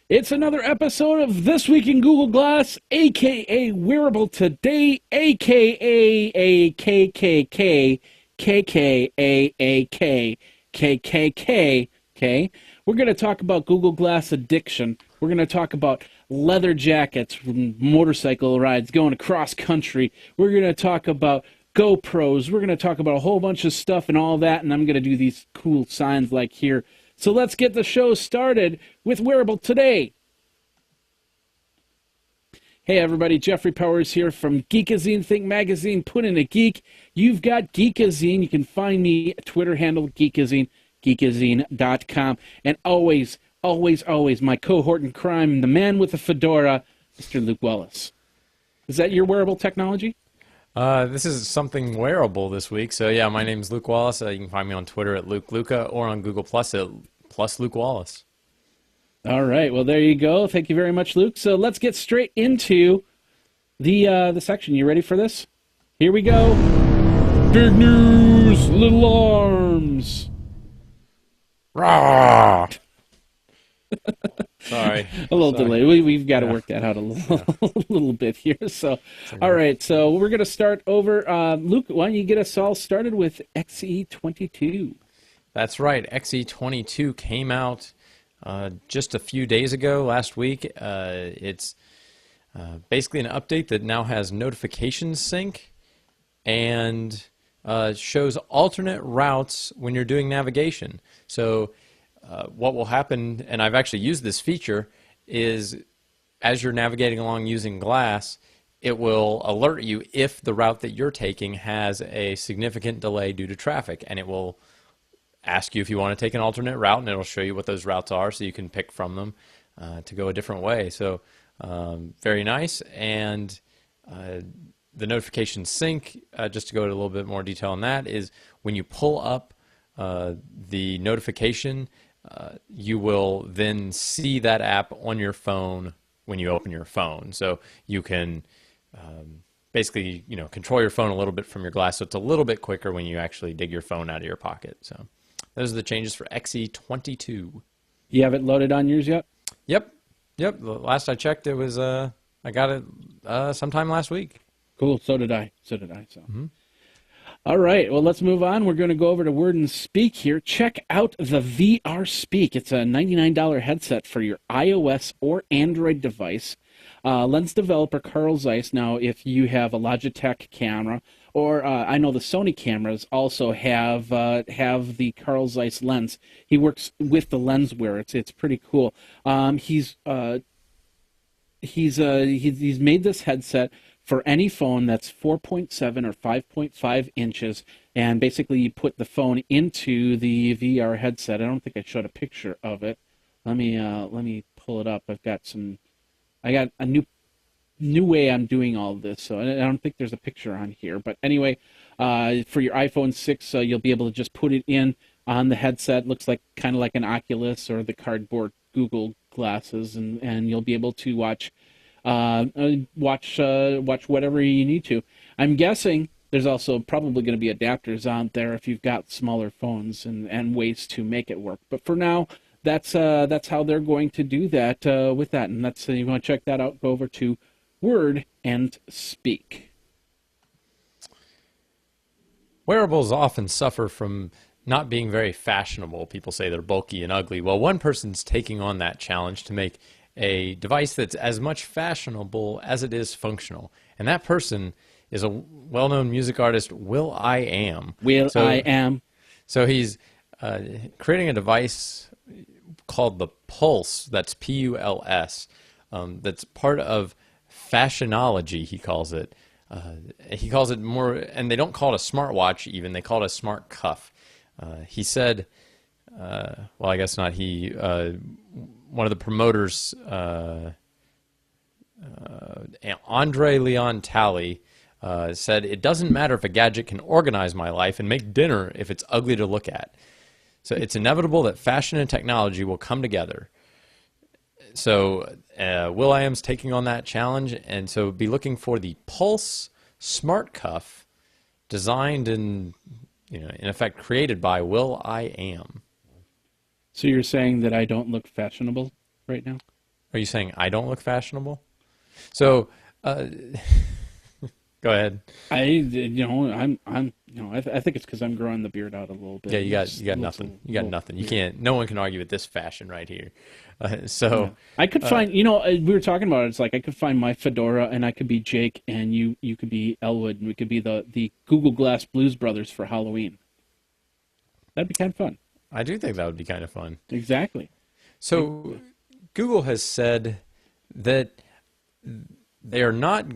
It's another episode of This Week in Google Glass, aka Wearable Today, aka AKKK, KKAAK, KKK. Okay, we're going to talk about Google Glass addiction. We're going to talk about leather jackets, motorcycle rides, going across country. We're going to talk about GoPros. We're going to talk about a whole bunch of stuff and all that, and I'm going to do these cool signs like here. So let's get the show started with Wearable Today. Hey everybody, Jeffrey Powers here from Geekazine, Think Magazine, Put in a Geek. You've got Geekazine. You can find me Twitter handle, Geekazine, geekazine.com. And always, my cohort in crime, the man with the fedora, Mr. Luke Wallace. Is that your wearable technology? This is something wearable this week. So yeah, my name's Luke Wallace. You can find me on Twitter at Luke Luca or on Google Plus at Plus Luke Wallace. All right. Well, there you go. Thank you very much, Luke. So let's get straight into the section. You ready for this? Here we go. Big news, little arms. Rah! Sorry. A little delay. We've got to work that out a little, a little bit here. So, all right. So we're going to start over. Luke, why don't you get us all started with XE22? That's right. XE22 came out just a few days ago, last week. It's basically an update that now has notification sync and shows alternate routes when you're doing navigation. So what will happen, and I've actually used this feature, is as you're navigating along using Glass, it will alert you if the route that you're taking has a significant delay due to traffic, and it will ask you if you want to take an alternate route, and it'll show you what those routes are so you can pick from them to go a different way. So very nice. And the notification sync, just to go into a little bit more detail on that, is when you pull up the notification, you will then see that app on your phone when you open your phone. So you can basically, control your phone a little bit from your Glass, so it's a little bit quicker when you actually dig your phone out of your pocket. So those are the changes for XE22. You have it loaded on yours yet? Yep. The last I checked, it was I got it sometime last week. Cool. So did I. So. All right, well, let's move on. We're going to go over to Word and Speak here. Check out the VR Speak. It's a $99 headset for your iOS or Android device. Lens developer Carl Zeiss. Now, if you have a Logitech camera, or I know the Sony cameras also have the Carl Zeiss lens. He works with the LensWear. It's pretty cool. He's made this headset for any phone that's 4.7 or 5.5 inches, and basically you put the phone into the VR headset. I don't think I showed a picture of it. Let me pull it up. I got a new way I'm doing all of this, so I don't think there's a picture on here. But anyway, for your iPhone 6, you'll be able to just put it in on the headset. Looks like kind of like an Oculus or the cardboard Google glasses, and you'll be able to watch whatever you need to. I'm guessing there's also probably going to be adapters out there if you've got smaller phones and ways to make it work. But for now, that's how they're going to do that with that. And that's you want to check that out, go over to Word and Speak. Wearables often suffer from not being very fashionable. People say they're bulky and ugly. Well, one person's taking on that challenge to make a device that's as much fashionable as it is functional. And that person is a well-known music artist, will.i.am. will.i.am. So he's creating a device called the Pulse, that's P-U-L-S, that's part of fashionology, he calls it. He calls it more, and they don't call it a smartwatch even, they call it a smart cuff. He said, well, I guess not he, one of the promoters, Andre Leon Talley, said, "It doesn't matter if a gadget can organize my life and make dinner if it's ugly to look at. So it's inevitable that fashion and technology will come together." So will.i.am's taking on that challenge, and so be looking for the Pulse Smart Cuff, designed and in effect created by will.i.am. So you're saying that I don't look fashionable right now? Are you saying I don't look fashionable? So, go ahead. I think it's because I'm growing the beard out a little bit. Yeah, It's you got looks nothing. You got little nothing. You weird. can't. No one can argue with this fashion right here. Yeah. I could find, we were talking about it. It's like I could find my fedora, and I could be Jake, and you could be Elwood, and we could be the Google Glass Blues Brothers for Halloween. That'd be kind of fun. I do think that would be kind of fun. Exactly. So, Google has said that they are not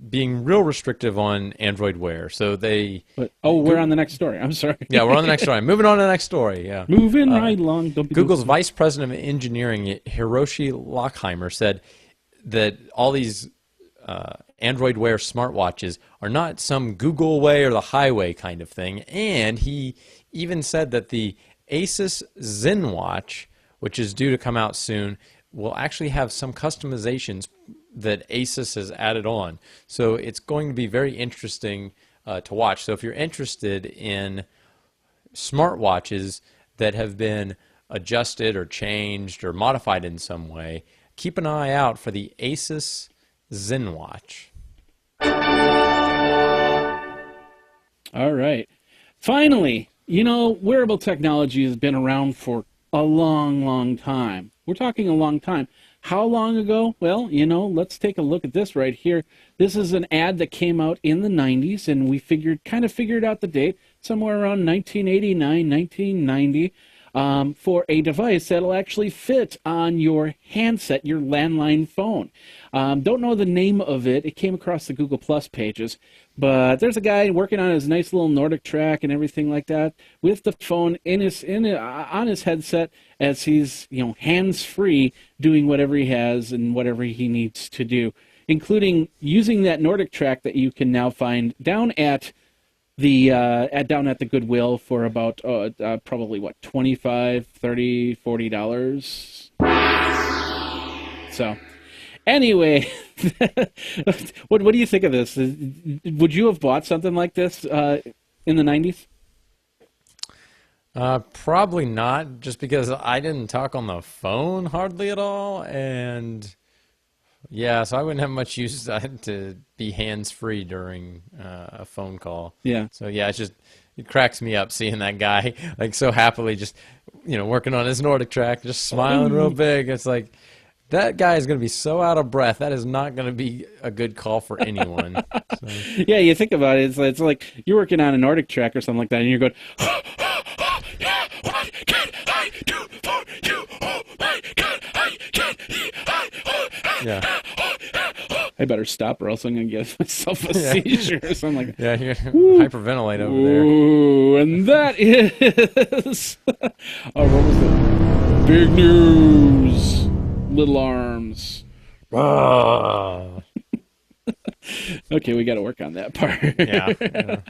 being real restrictive on Android Wear. So we're on the next story. I'm sorry. yeah, we're on the next story. Moving on to the next story. Yeah. Moving right along. Don't be Google's vice president of engineering, Hiroshi Lockheimer, said that all these Android Wear smartwatches are not some Google way or the highway kind of thing. And he even said that the Asus ZenWatch, which is due to come out soon, will actually have some customizations that Asus has added on. So it's going to be very interesting to watch. So if you're interested in smartwatches that have been adjusted or changed or modified in some way, keep an eye out for the Asus ZenWatch. All right. Finally, wearable technology has been around for a long, long time. We're talking a long time. How long ago? Well, let's take a look at this right here. This is an ad that came out in the 90s, and we kind of figured out the date, somewhere around 1989, 1990, for a device that'll actually fit on your handset, your landline phone. Don't know the name of it. It came across the Google Plus pages, but there's a guy working on his nice little Nordic track and everything like that with the phone on his headset as he's hands-free doing whatever he has and whatever he needs to do, including using that Nordic track that you can now find down at the Goodwill for about probably what, $25, $30, $40. So anyway, what do you think of this? Would you have bought something like this in the 90s? Probably not, just because I didn't talk on the phone hardly at all, and yeah, so I wouldn't have much use to be hands-free during a phone call. Yeah. So yeah, it cracks me up seeing that guy like so happily just working on his Nordic track, just smiling real big. It's like that guy is going to be so out of breath. That is not going to be a good call for anyone. So. Yeah, you think about it. It's like you're working on a Nordic track or something like that, and you're going, what can I do for you? Oh my God, I can't. Yeah. I better stop or else I'm going to give myself a seizure or something like that. Yeah, hyperventilate over there. Ooh, and that is... what was it? Big news. Little arms. Okay, we got to work on that part. Yeah.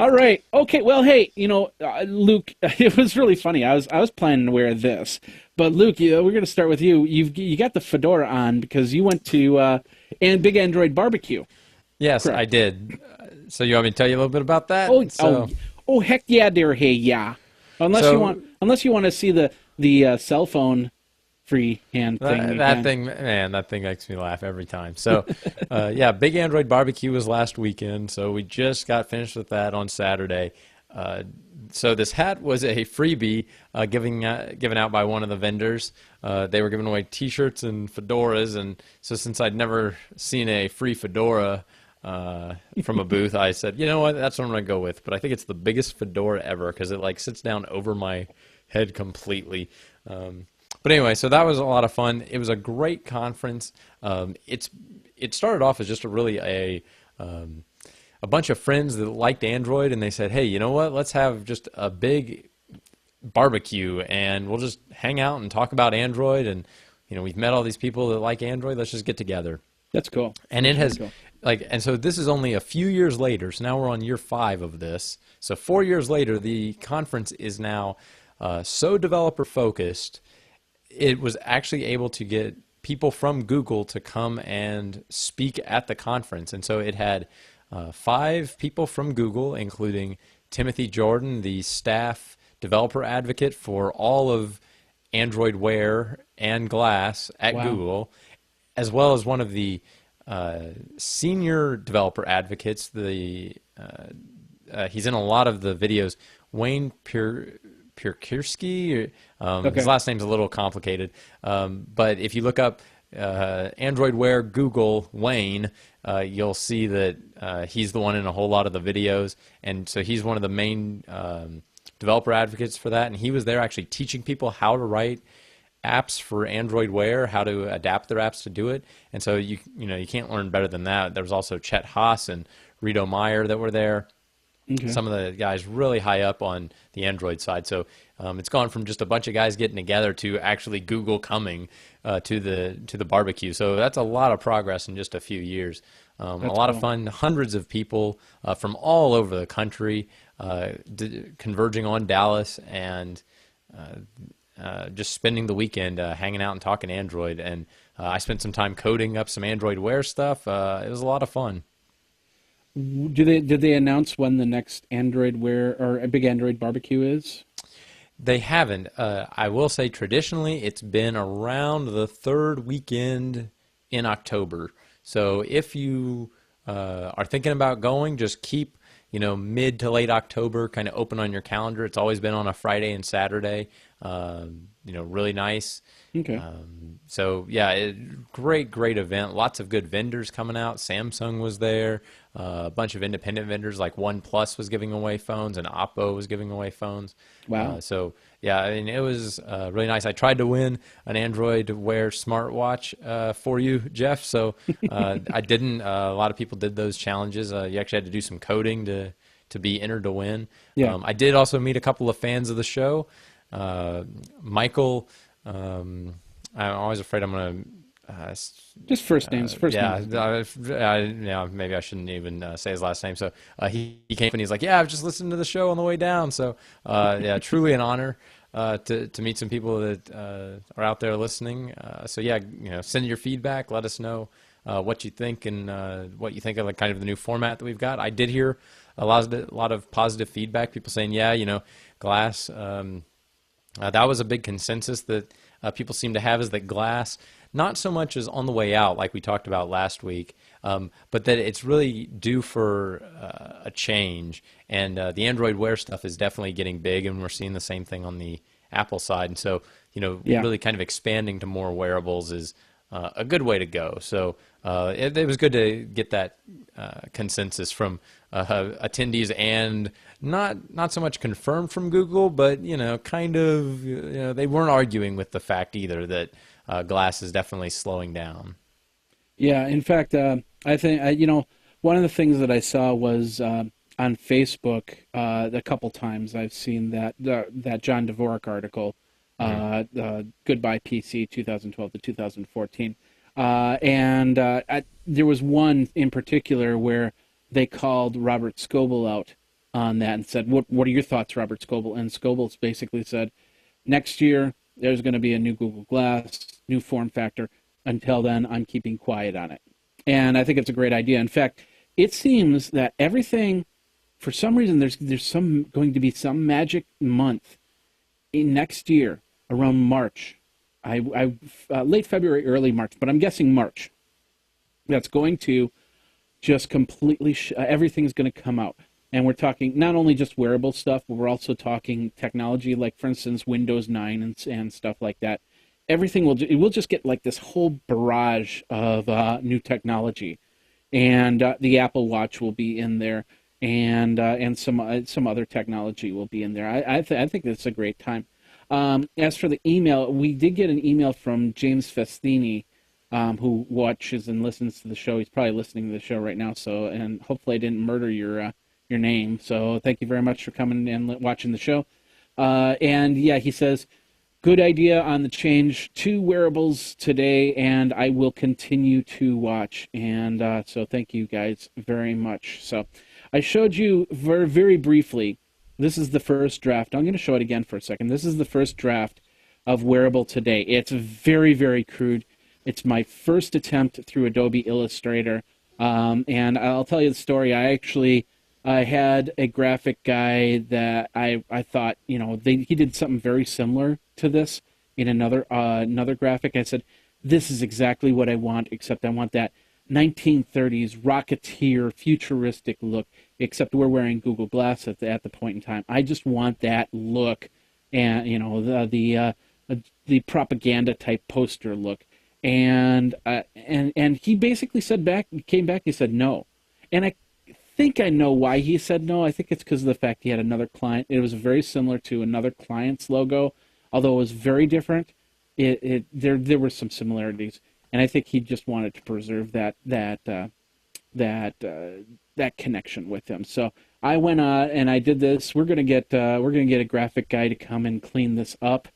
All right. Okay. Well, hey, Luke, it was really funny. I was planning to wear this, but Luke, we're going to start with you. You got the fedora on because you went to Big Android Barbecue. Yes, Correct. I did. So you want me to tell you a little bit about that? Heck yeah, dear. Hey, yeah. Unless you want to see the cell phone free hand thing. That thing makes me laugh every time. So, yeah, Big Android Barbecue was last weekend, so we just got finished with that on Saturday. So this hat was a freebie given out by one of the vendors. They were giving away T-shirts and fedoras, and so since I'd never seen a free fedora from a booth, I said, you know what, that's what I'm going to go with. But I think it's the biggest fedora ever because it sits down over my head completely. But anyway, so that was a lot of fun. It was a great conference. It started off as just a bunch of friends that liked Android, and they said, hey, you know what? Let's have just a big barbecue, and we'll just hang out and talk about Android. And we've met all these people that like Android. Let's just get together. That's cool. And it has and so this is only a few years later. So now we're on year 5 of this. So 4 years later, the conference is now so developer focused. It was actually able to get people from Google to come and speak at the conference. And so it had 5 people from Google, including Timothy Jordan, the staff developer advocate for all of Android Wear and Glass at Wow. Google, as well as one of the senior developer advocates. He's in a lot of the videos. Wayne Purkirski. His Okay. last name's a little complicated, but if you look up Android Wear Google Wayne, you'll see that he's the one in a whole lot of the videos, and so he's one of the main developer advocates for that. And he was there actually teaching people how to write apps for Android Wear, how to adapt their apps to do it. And so you can't learn better than that. There was also Chet Haas and Rito Meyer that were there, Okay. some of the guys really high up on the Android side. So it's gone from just a bunch of guys getting together to actually Google coming to the barbecue. So that's a lot of progress in just a few years. A That's lot of cool. fun. Hundreds of people from all over the country converging on Dallas and just spending the weekend hanging out and talking Android. And I spent some time coding up some Android Wear stuff. It was a lot of fun. Did they announce when the next Android Wear or a big Android barbecue is? They haven't. I will say traditionally it's been around the third weekend in October. So if you are thinking about going, just keep mid to late October kind of open on your calendar. It's always been on a Friday and Saturday. Really nice. Okay. So yeah, great event. Lots of good vendors coming out. Samsung was there. A bunch of independent vendors like OnePlus was giving away phones, and Oppo was giving away phones. Wow. So yeah, I mean it was really nice. I tried to win an Android Wear smartwatch for you, Jeff. So I didn't. A lot of people did those challenges. You actually had to do some coding to be entered to win. Yeah. I did also meet a couple of fans of the show. Michael, I'm always afraid I'm going to. Just first names. First Yeah, names. yeah, maybe I shouldn't even say his last name. So he came and he's like, "Yeah, I've just listened to the show on the way down." So yeah, truly an honor to meet some people that are out there listening. So yeah, send your feedback. Let us know what you think and what you think of kind of the new format that we've got. I did hear a lot of positive feedback. People saying, "Yeah, Glass." That was a big consensus that people seem to have, is that Glass not so much as on the way out like we talked about last week, but that it's really due for a change. And the Android Wear stuff is definitely getting big, and we're seeing the same thing on the Apple side. And so, Yeah. really kind of expanding to more wearables is a good way to go. So it was good to get that consensus from attendees, and not so much confirmed from Google, but kind of they weren't arguing with the fact either that Glass is definitely slowing down. Yeah. In fact, I think one of the things that I saw was on Facebook a couple times. I've seen that John Dvorak article, Hmm. "Goodbye PC 2012 to 2014," and there was one in particular where they called Robert Scoble out on that and said, "What are your thoughts, Robert Scoble?" And Scoble basically said, "Next year there's going to be a new Google Glass, new form factor. Until then, I'm keeping quiet on it." And I think it's a great idea. In fact, it seems that everything, for some reason, there's some going to be some magic month in next year around March. Late February, early March, but I'm guessing March. That's going to just completely everything's going to come out, and we're talking not only just wearable stuff, but we're also talking technology, like for instance Windows 9 and stuff like that. Everything will just get like this whole barrage of new technology, and the Apple Watch will be in there, and some other technology will be in there. I think that's a great time. As for the email, we did get an email from James Festini, who watches and listens to the show. He's probably listening to the show right now. So, and hopefully I didn't murder your name. So, thank you very much for coming and watching the show. And yeah, he says, "Good idea on the change to wearables today, and I will continue to watch." And so, thank you guys very much. So, I showed you very, very briefly. This is the first draft. I'm going to show it again for a second. This is the first draft of Wearable Today. It's very, very crude. It's my first attempt through Adobe Illustrator. And I'll tell you the story. I had a graphic guy that I thought, he did something very similar to this. in another graphic. I said, this is exactly what I want, except I want that 1930s Rocketeer futuristic look, except we're wearing Google Glass at the point in time. I just want that look, and the propaganda type poster look. And he basically came back, he said no. And I think I know why he said no. I think it's because of the fact he had another client. It was very similar to another client's logo, although it was very different. There were some similarities, and I think he just wanted to preserve that connection with him. So I went and I did this. We're gonna get a graphic guy to come and clean this up.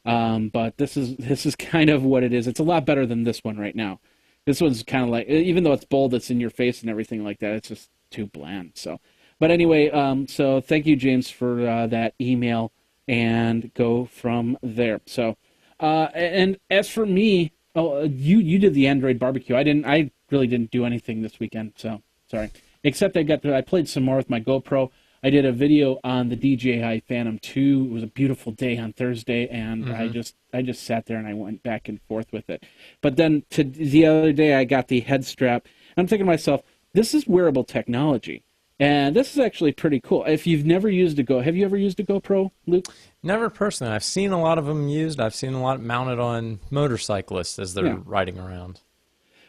But this is kind of what it is. It's a lot better than this one right now. This one's kind of like, even though it's bold, it's in your face and everything like that, it's just too bland. So, but anyway, so thank you, James, for that email, and go from there. So, and as for me, you did the Android barbecue. I really didn't do anything this weekend. So sorry, except I played some more with my GoPro. I did a video on the DJI Phantom 2. It was a beautiful day on Thursday, and I just sat there and I went back and forth with it. But then the other day, I got the head strap. I'm thinking to myself, this is wearable technology, and this is actually pretty cool. If you've never used have you ever used a GoPro, Luke? Never personally. I've seen a lot of them used. I've seen a lot mounted on motorcyclists as they're riding around.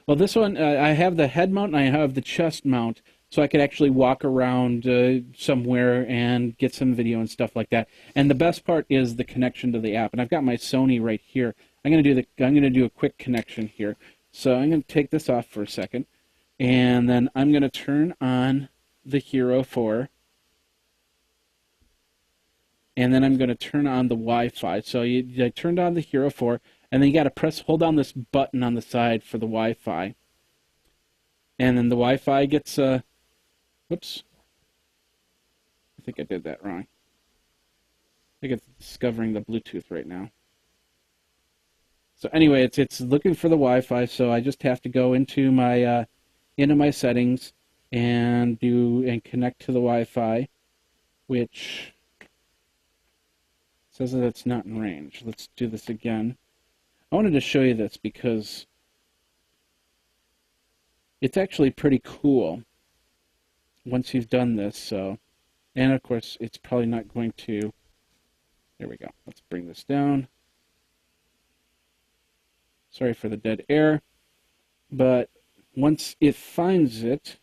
Well, this one, I have the head mount and I have the chest mount, so I could actually walk around somewhere and get some video and stuff like that. And the best part is the connection to the app. And I've got my Sony right here. I'm going to do a quick connection here. So I'm going to take this off for a second, and then I'm going to turn on the Hero 4. And then I'm going to turn on the Wi-Fi. So I turned on the Hero 4, and then you got to hold down this button on the side for the Wi-Fi. And then the Wi-Fi gets whoops. I think I did that wrong. I think it's discovering the Bluetooth right now. So anyway, it's looking for the Wi-Fi, so I just have to go into my settings and connect to the Wi-Fi, which says that it's not in range. Let's do this again. I wanted to show you this because it's actually pretty cool once you've done this. So, and of course, it's probably not going to. There we go. Let's bring this down. Sorry for the dead air, but once it finds it,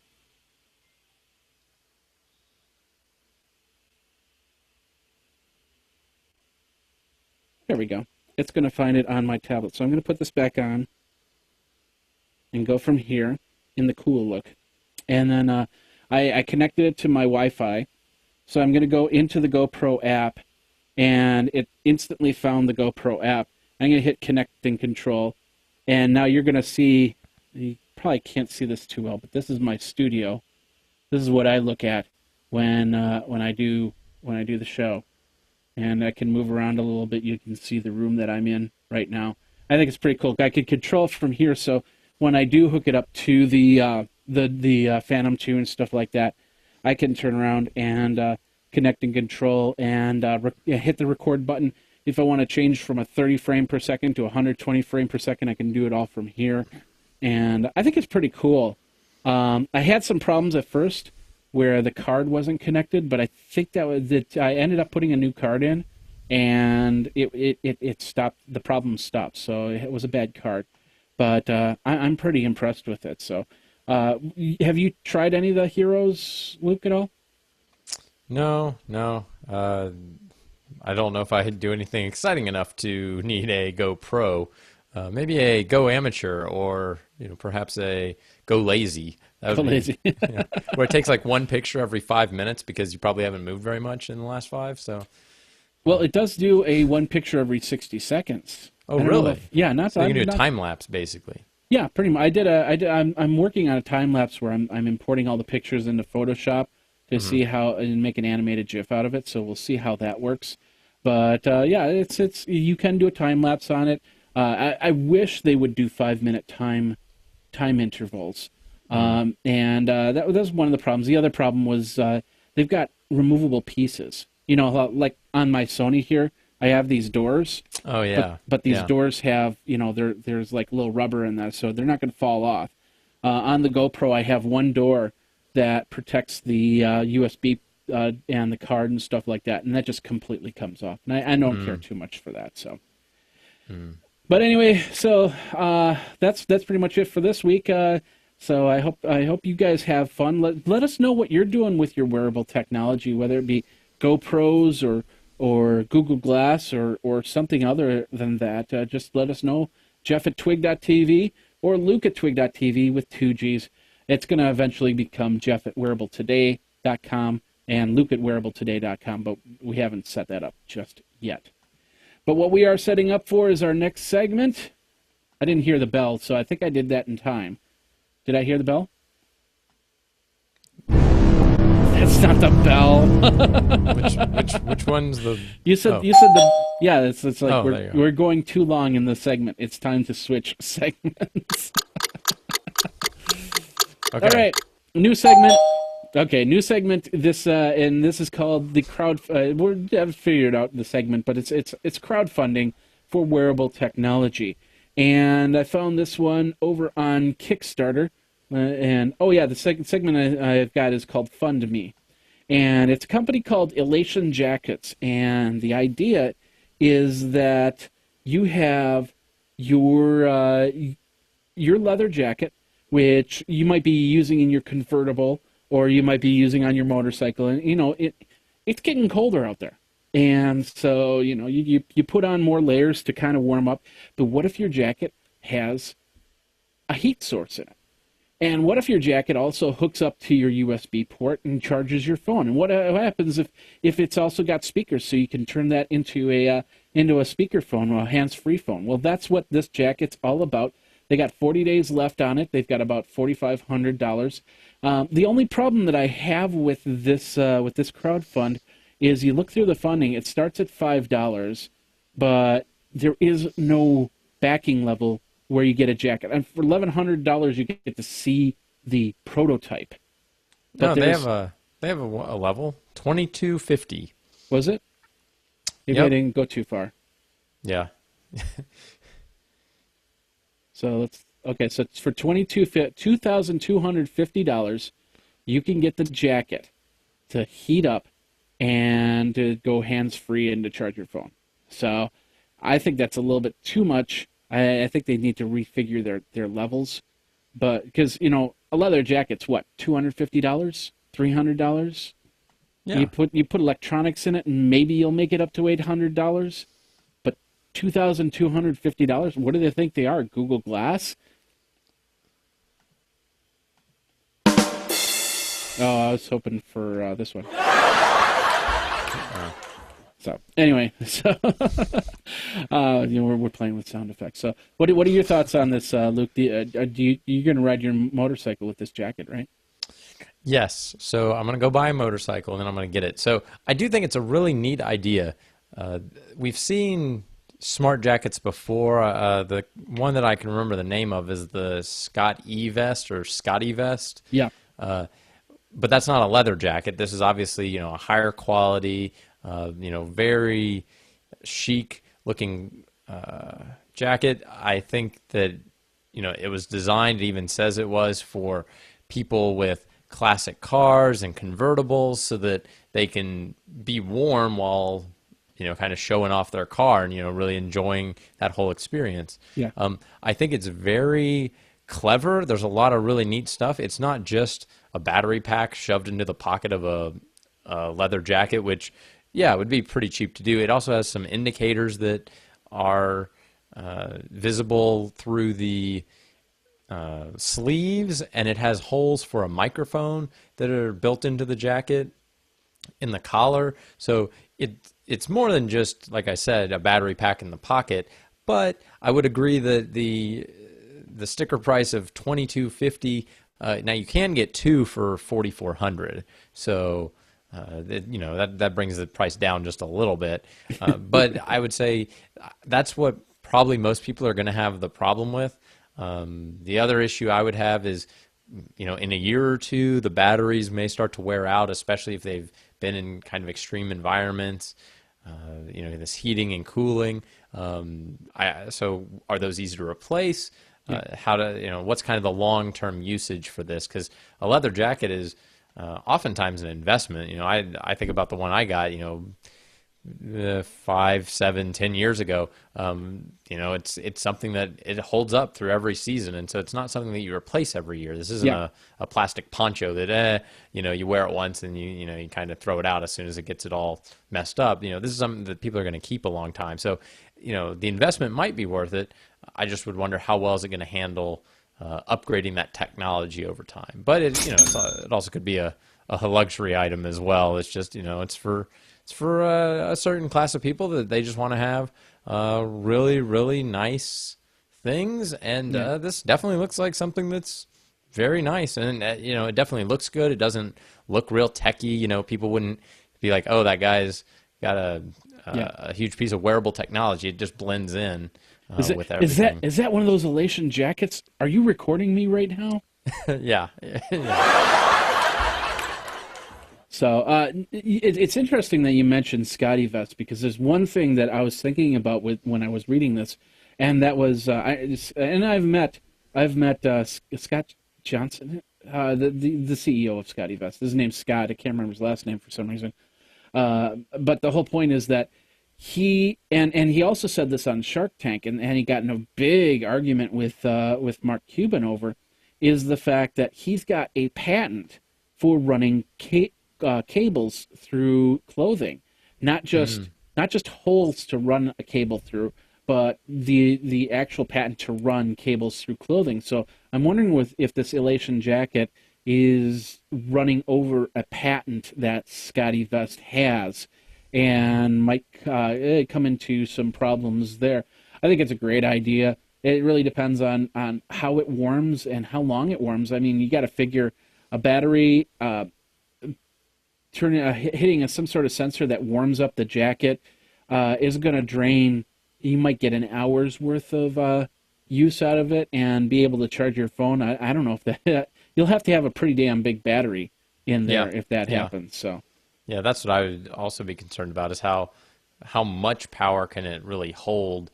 there we go. It's going to find it on my tablet. So I'm going to put this back on and go from here in the cool look. And then I connected it to my Wi-Fi. So I'm going to go into the GoPro app, and it instantly found the GoPro app. I'm going to hit connect and control. And now you're going to see, you probably can't see this too well, but this is my studio. This is what I look at when I do the show. And I can move around a little bit. You can see the room that I'm in right now. I think it's pretty cool. I could control from here, so when I do hook it up to the Phantom 2 and stuff like that, I can turn around and connect and control and hit the record button. If I want to change from a 30 frame per second to 120 frame per second, I can do it all from here. And I think it's pretty cool. I had some problems at first where the card wasn't connected, but I think that was it. I ended up putting a new card in, and it stopped. The problem stopped. So it was a bad card, but I'm pretty impressed with it. So, have you tried any of the Heroes, Luke, at all? No. I don't know if I do anything exciting enough to need a GoPro. Maybe a Go Amateur, or perhaps a Go Lazy. Go Lazy. Yeah, where it takes like one picture every 5 minutes because you probably haven't moved very much in the last 5. So, well, it does do a one picture every 60 seconds. Oh, really? Yeah, not so you can do a time lapse basically. Yeah, pretty much. I'm working on a time lapse where I'm importing all the pictures into Photoshop to see how, and make an animated GIF out of it. So we'll see how that works. But yeah, it's you can do a time lapse on it. I wish they would do 5-minute time intervals. And that was one of the problems. The other problem was they've got removable pieces. Like on my Sony here, I have these doors, Oh but yeah, these yeah. doors have, there's like little rubber in that, so they're not going to fall off. On the GoPro, I have one door that protects the USB and the card and stuff like that, and that just completely comes off. And I don't care Mm, too much for that. So, mm. but anyway, so that's pretty much it for this week. So I hope you guys have fun. Let us know what you're doing with your wearable technology, whether it be GoPros or Google Glass or something other than that. Just let us know. Jeff at twig.tv or Luke at twig.tv with two G's. It's going to eventually become Jeff at wearabletoday.com and Luke at wearabletoday.com, but we haven't set that up just yet. But what we are setting up for is our next segment. I didn't hear the bell, so I think I did that in time. Did I hear the bell? That's not the bell. Which one's the? You said Oh, yeah. It's like oh, there you go. we're going too long in the segment. It's time to switch segments. All Okay. right, new segment. Okay, new segment. This and this is called the crowd. Haven't figured out the segment, but it's crowdfunding for wearable technology. And I found this one over on Kickstarter. And oh yeah, the second segment I've got is called Fund Me, and it's a company called Elation Jackets. And the idea is that you have your leather jacket, which you might be using in your convertible or you might be using on your motorcycle, and it's getting colder out there. And so, you put on more layers to kind of warm up. But what if your jacket has a heat source in it? And what if your jacket also hooks up to your USB port and charges your phone? And what happens if it's also got speakers, so you can turn that into a speakerphone, a hands-free phone? Well, that's what this jacket's all about. They got 40 days left on it. They've got about $4,500. The only problem that I have with this crowdfund is you look through the funding. It starts at $5, but there is no backing level where you get a jacket. And for $1,100, you get to see the prototype. But No, they have a level 2250. Was it? Maybe I Yep. didn't go too far. Yeah. So so it's for $2,250, you can get the jacket to heat up and to go hands-free and to charge your phone. So I think that's a little bit too much. I think they need to refigure their levels. But because, a leather jacket's what, $250? $300? Yeah. You put electronics in it and maybe you'll make it up to $800. But $2,250, what do they think they are? Google Glass? Oh, I was hoping for this one. So anyway, we're playing with sound effects. So what are your thoughts on this, Luke? You're going to ride your motorcycle with this jacket, right? Yes. So I'm going to go buy a motorcycle and then I'm going to get it. So I do think it's a really neat idea. We've seen smart jackets before. The one that I can remember the name of is the Scott E vest or Scotty vest. Yeah. But that's not a leather jacket. This is obviously, a higher quality, very chic looking jacket. I think that, it was designed, it even says it was for people with classic cars and convertibles so that they can be warm while, kind of showing off their car and, really enjoying that whole experience. Yeah. I think it's very clever. There's a lot of really neat stuff. It's not just a battery pack shoved into the pocket of a leather jacket, which, yeah, would be pretty cheap to do. It also has some indicators that are visible through the sleeves, and it has holes for a microphone that are built into the jacket in the collar. So it's more than just, like I said, a battery pack in the pocket. But I would agree that the sticker price of $2,250. Now you can get two for $4,400. So that brings the price down just a little bit. But I would say that's what probably most people are going to have the problem with. The other issue I would have is, in a year or two, the batteries may start to wear out, especially if they've been in kind of extreme environments. this heating and cooling. So are those easy to replace? What's kind of the long-term usage for this? Because a leather jacket is oftentimes an investment. I think about the one I got, 5, 7, 10 years ago. It's something that it holds up through every season, and so it's not something that you replace every year. This isn't a plastic poncho that you wear it once and you kind of throw it out as soon as it gets it all messed up. This is something that people are going to keep a long time. So the investment might be worth it. I just would wonder how well is it going to handle upgrading that technology over time. But it also could be a luxury item as well. It's just it's for a certain class of people that they just want to have really, really nice things. And this definitely looks like something that's very nice. And, it definitely looks good. It doesn't look real techy. People wouldn't be like, oh, that guy's got a huge piece of wearable technology. It just blends in with everything. Is that one of those elation jackets? Are you recording me right now? Yeah. So it's interesting that you mentioned Scotty Vest, because there's one thing that I was thinking about when I was reading this, and that was I've met Scott Johnson, the CEO of Scotty Vest. His name's Scott. I can't remember his last name for some reason. But the whole point is that he also said this on Shark Tank, and he got in a big argument with Mark Cuban over, is the fact that he's got a patent for running cables through clothing, not just holes to run a cable through, but the actual patent to run cables through clothing. So I'm wondering if this elation jacket is running over a patent that Scotty Vest has, and might come into some problems there. I think it's a great idea. It really depends on how it warms and how long it warms. I mean, you got to figure a battery hitting some sort of sensor that warms up the jacket is going to drain. You might get an hour's worth of use out of it and be able to charge your phone. I don't know if that you'll have to have a pretty damn big battery in there if that happens. So yeah, that's what I would also be concerned about, is how much power can it really hold.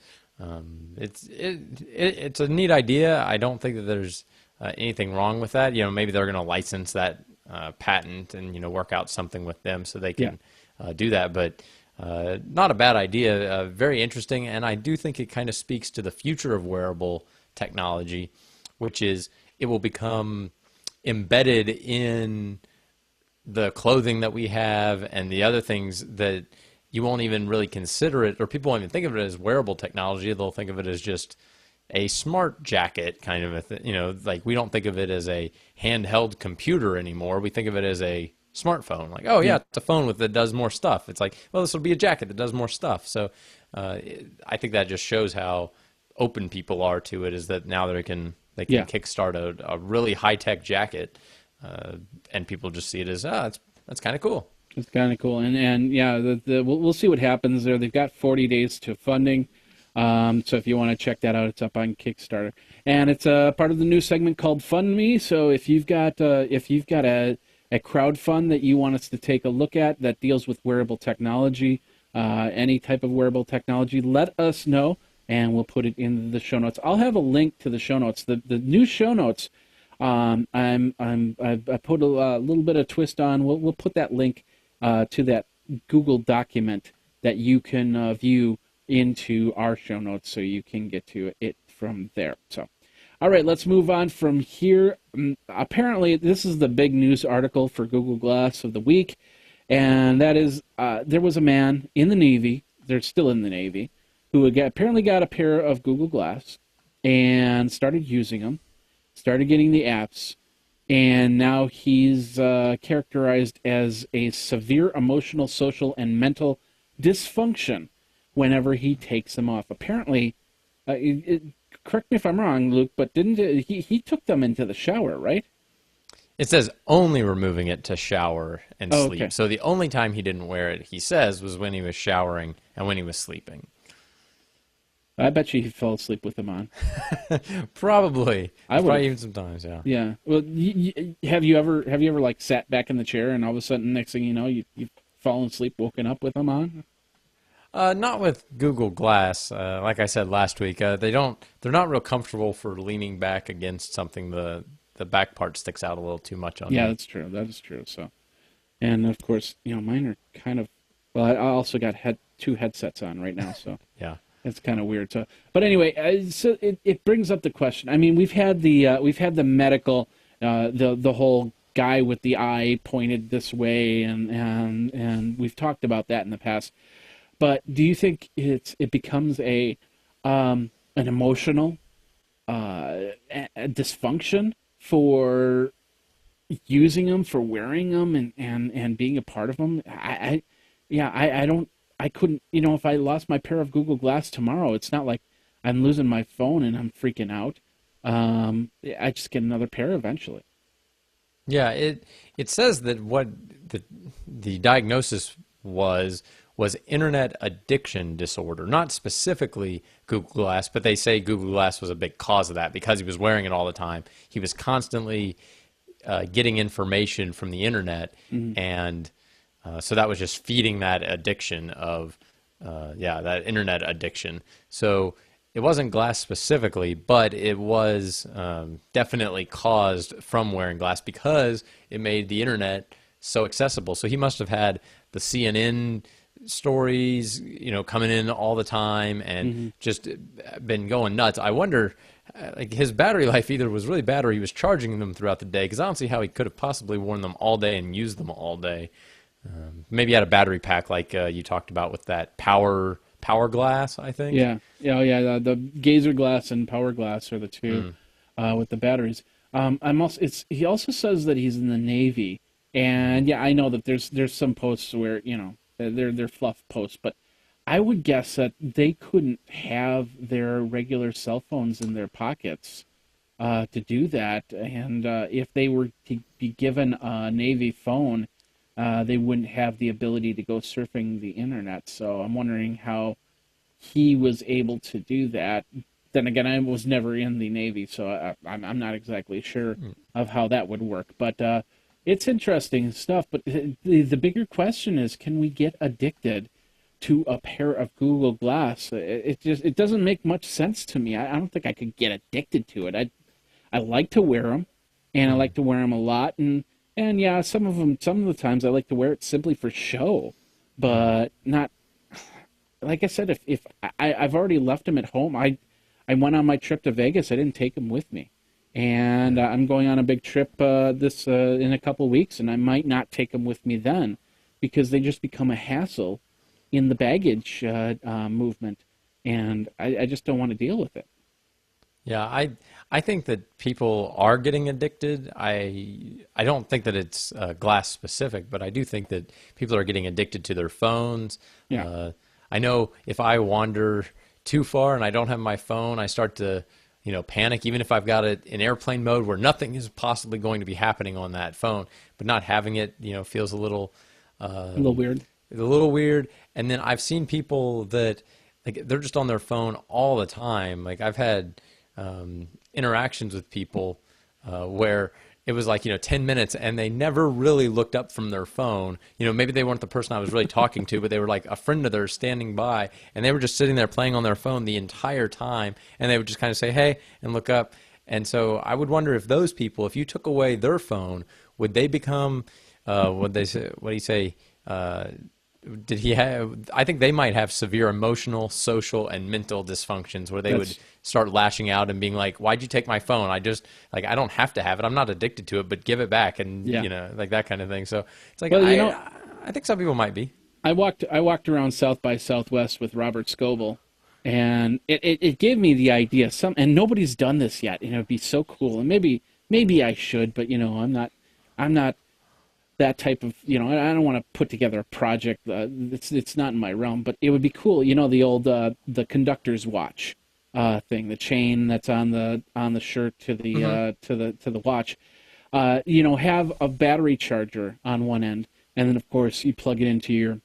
It's a neat idea. I don't think that there's anything wrong with that. Maybe they're going to license that patent and work out something with them so they can do that. But not a bad idea. Very interesting, and I do think it kind of speaks to the future of wearable technology, which is it will become embedded in the clothing that we have and the other things that you won't even really consider it, or people won't even think of it as wearable technology. They'll think of it as just a smart jacket kind of a thing. Like we don't think of it as a handheld computer anymore. We think of it as a smartphone. Like, oh yeah, it's a phone that does more stuff. It's like, well, this will be a jacket that does more stuff. So I think that just shows how open people are to it, is that now they can kickstart a really high-tech jacket, and people just see it as, that's kind of cool. It's kind of cool, and we'll see what happens there. They've got 40 days to funding, so if you want to check that out, it's up on Kickstarter, and it's a part of the new segment called Fund Me. So if you've got a crowdfund that you want us to take a look at that deals with wearable technology, any type of wearable technology, let us know, and we'll put it in the show notes. I'll have a link to the show notes. The new show notes. I put a little bit of twist on. We'll put that link to that Google document that you can view into our show notes, so you can get to it from there. So, all right, let's move on from here. Apparently, this is the big news article for Google Glass of the week, and that is there was a man in the Navy. They're still in the Navy, who apparently got a pair of Google Glass and started using them. Started getting the apps, and now he's characterized as a severe emotional, social, and mental dysfunction whenever he takes them off. Apparently, correct me if I'm wrong, Luke, but didn't he took them into the shower, right? It says only removing it to shower and sleep. Okay. So the only time he didn't wear it, he says, was when he was showering and when he was sleeping. I bet you he fell asleep with them on. Probably. I would. Probably even sometimes, yeah. Yeah. Well, have you ever like sat back in the chair and all of a sudden, next thing you know, you've fallen asleep, woken up with them on? Not with Google Glass. Like I said last week, they're not real comfortable for leaning back against something. The back part sticks out a little too much on Yeah, me. that's true. That is true. So, and of course, mine are kind of. Well, I also got two headsets on right now, so Yeah. it's kind of weird. So, but anyway, so it brings up the question. I mean, we've had the medical, the whole guy with the eye pointed this way, and we've talked about that in the past. But do you think it becomes an emotional a dysfunction for using them, for wearing them, and being a part of them? Yeah, I don't, I couldn't, if I lost my pair of Google Glass tomorrow, it's not like I'm losing my phone and I'm freaking out. I just get another pair eventually. Yeah, it says that what the diagnosis was internet addiction disorder, not specifically Google Glass, but they say Google Glass was a big cause of that because he was wearing it all the time. He was constantly getting information from the internet, Mhm. and so that was just feeding that addiction of that internet addiction. So it wasn't glass specifically, but it was definitely caused from wearing glass because it made the internet so accessible. So he must have had the CNN stories, coming in all the time and Mhm. just been going nuts. I wonder, like his battery life either was really bad or he was charging them throughout the day because I don't see how he could have possibly worn them all day and used them all day. Maybe he had a battery pack like you talked about with that power glass, I think. Yeah, yeah, oh, yeah. The Gazer Glass and Power Glass are the two Mm. with the batteries. I'm also. He also says that he's in the Navy, and yeah, I know that there's some posts where they're fluff posts, but I would guess that they couldn't have their regular cell phones in their pockets to do that, and if they were to be given a Navy phone, they wouldn't have the ability to go surfing the internet. So I'm wondering how he was able to do that. Then again, I was never in the Navy, so I'm not exactly sure of how that would work. But it's interesting stuff. But the bigger question is, can we get addicted to a pair of Google Glass? It doesn't make much sense to me. I don't think I could get addicted to it. I like to wear them, and I like to wear them a lot. And yeah, some of the times I like to wear it simply for show, but not like I said, if I've already left him at home. I went on my trip to Vegas. I didn't take him with me, and I'm going on a big trip this in a couple weeks, and I might not take him with me then, because they just become a hassle in the baggage movement, and I just don't want to deal with it. Yeah, I think that people are getting addicted. I don't think that it's glass specific, but I do think that people are getting addicted to their phones. Yeah, Uh, I know if I wander too far and I don't have my phone, I start to panic. Even if I've got it in airplane mode where nothing is possibly going to be happening on that phone, but not having it feels a little weird. a little weird. And then I've seen people that like they're just on their phone all the time. Like I've had interactions with people where it was like 10 minutes and they never really looked up from their phone. Maybe they weren't the person I was really talking to, but they were like a friend of theirs standing by, and they were just sitting there playing on their phone the entire time, and they would just kind of say hey and look up. And so I would wonder if those people, if you took away their phone, would they become what they say, what do you say, did he have, I think they might have severe emotional, social, and mental dysfunctions where they would That's start lashing out and being like, why'd you take my phone? I just, like, I don't have to have it. I'm not addicted to it, but give it back. And, Yeah. like that kind of thing. So it's like, Well, I think some people might be. I walked around South by Southwest with Robert Scoble, and it gave me the idea. And nobody's done this yet. It'd be so cool. And maybe I should, but I'm not that type of. I don't want to put together a project. It's not in my realm, but it would be cool. The old the conductor's watch thing, the chain that's on the shirt to the Hmm. to the watch. Have a battery charger on one end, and then of course you plug it into your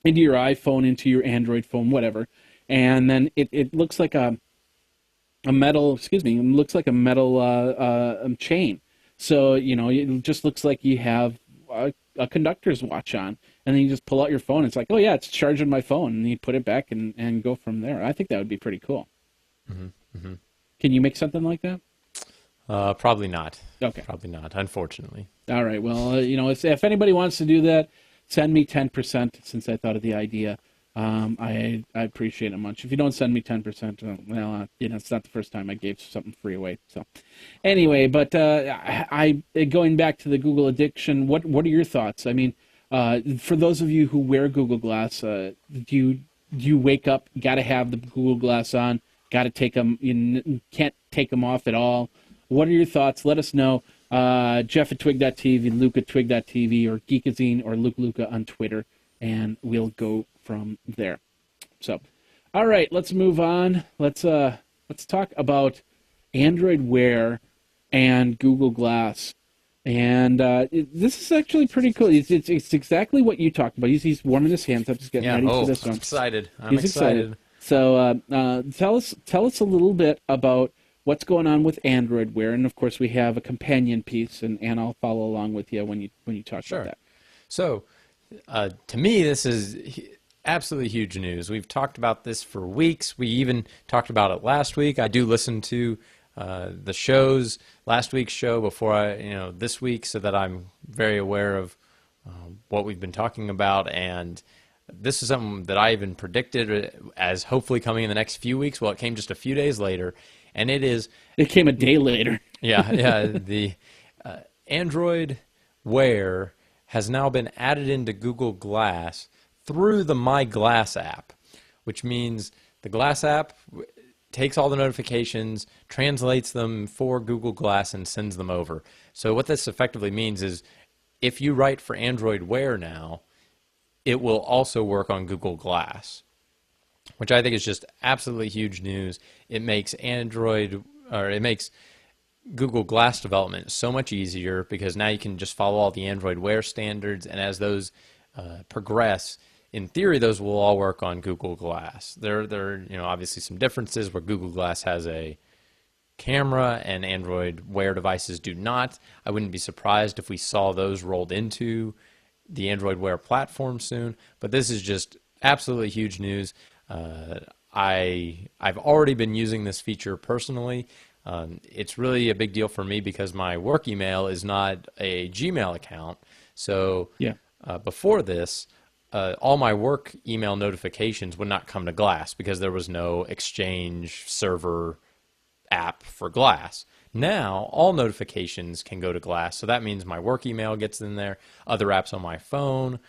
iPhone, into your Android phone, whatever, and then it looks like a metal, excuse me, it looks like a metal chain. So it just looks like you have a conductor's watch on, and then you just pull out your phone. It's like, oh yeah, it's charging my phone, and you put it back and go from there. I think that would be pretty cool. Mm-hmm. Can you make something like that? Probably not. Okay. Probably not, unfortunately. All right. Well, if anybody wants to do that, send me 10% since I thought of the idea. I appreciate it much. If you don't send me 10%, well, it's not the first time I gave something free away. So, anyway, but I going back to the Google addiction. What are your thoughts? I mean, for those of you who wear Google Glass, do you wake up, got to have the Google Glass on, got to take them, you can't take them off at all? What are your thoughts? Let us know. Jeff at Twig.tv, Luke at Twig.tv, or Geekazine, or Luke Luca on Twitter, and we'll go from there. So, all right, let's move on. Let's talk about Android Wear and Google Glass. And this is actually pretty cool. It's exactly what you talked about. He's warming his hands up. He's getting ready for this one. I'm excited. He's excited. So tell us a little bit about what's going on with Android Wear, and of course we have a companion piece, and I'll follow along with you when you talk about that. So, to me, this is absolutely huge news. We've talked about this for weeks. We even talked about it last week. I do listen to the shows, last week's show before this week, so that I'm very aware of what we've been talking about. And this is something that I even predicted as hopefully coming in the next few weeks. Well, it came just a few days later. And it came a day later. Yeah. The Android Wear has now been added into Google Glass through the My Glass app, which means the Glass app takes all the notifications, translates them for Google Glass, and sends them over. So what this effectively means is if you write for Android Wear now, it will also work on Google Glass, which I think is just absolutely huge news. It makes Google Glass development so much easier because now you can just follow all the Android Wear standards, and as those progress, in theory, those will all work on Google Glass. There are obviously some differences where Google Glass has a camera and Android Wear devices do not. I wouldn't be surprised if we saw those rolled into the Android Wear platform soon, but this is just absolutely huge news. I've already been using this feature personally. It's really a big deal for me because my work email is not a Gmail account. So before this, all my work email notifications would not come to Glass because there was no Exchange server app for Glass. Now, all notifications can go to Glass. So that means my work email gets in there. Other apps on my phone